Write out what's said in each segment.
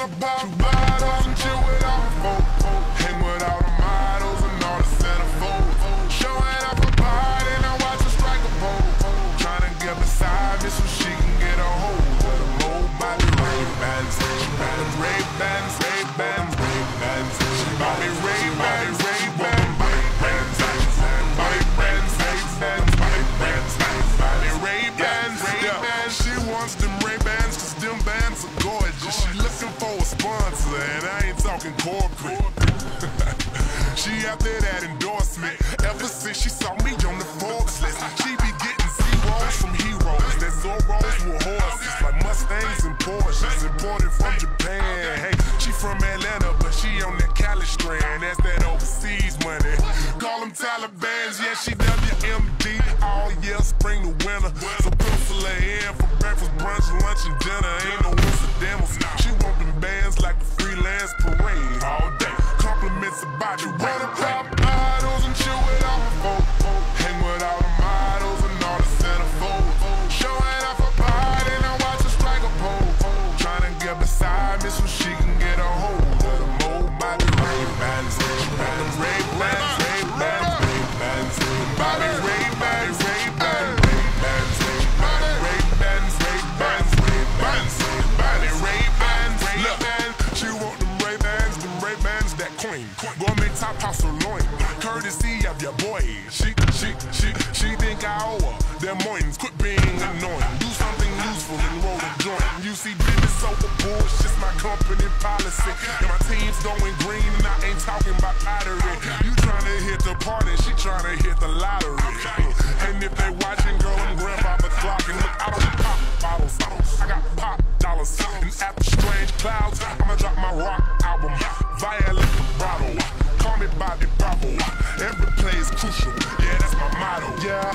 wanna pop bottles and chill with all the folks, hang with all the models and all the centerfolds, showing up a body and I watch her strike a pose, trying to get beside me so she can get a hold of the mold by the Ray-Bans. She got them Ray-Bans, Ray-Bans, Ray-Bans. She bought me Ray-Bans, Ray-Bans, Ray-Bans, Ray-Bans, Ray-Bans, Ray-Bans, Ray-Bans, Ray-Bans. She wants them Ray-Bans 'cause them bands are gorgeous. She looking for a sponsor and I ain't talking corporate. She after that endorsement. Ever since she saw me on the Forbes list, she be getting zeros from heroes. That Zoros with horses like Mustangs and Porsches, imported from Japan. Hey, she from Atlanta, but she on that Cali strand. That's that overseas money. Call them Talibans, yeah, she WMD all year, spring to winter. So pencil her in for breakfast, brunch, lunch, and dinner. Ain't no incidentals. She want them bands like a freelance parade all day. Compliments about you. Wanna pop bottles and chill with all the folks, hang with all the models and all the centerfolds, showing off her body and I watch her strike a pose, trying to get beside me so she can get a hold of the mold by the Ray-Bans. She got them Ray-Bans, Ray-Bans, Ray-Bans, Bobby Ray-Bans, Ray-Bans, Ray-Bans, Bobby Ray-Bans, Ray-Bans, Ray-Bans, Bobby Ray-Bans, Ray-Bans. She want them Ray-Bans, that queen. Gourmet top house sirloin, courtesy of your boy. She think I owe her their mornings. Quit being annoying. Do something useful and roll a joint. You see, business over bullshit's my company policy. And my team's going green and I ain't talking about pottery. You tryna hit the party, she tryna hit the lottery. And if they watching, girl, I'm grandfather clocking. Look, I don't pop bottles, I got pop dollars. And after strange clouds, I'ma drop my rock album. Violate the bottle, call me Bobby Bravo. Every play is crucial, yeah, that's my motto. Yeah,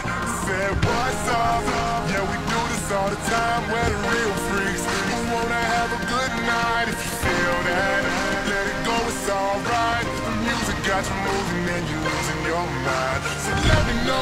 said what's up? Yeah, we do this all the time. We're the real freaks. You wanna have a good night if you feel that. Let it go, it's alright. The music got you moving and you losing your mind. So let me know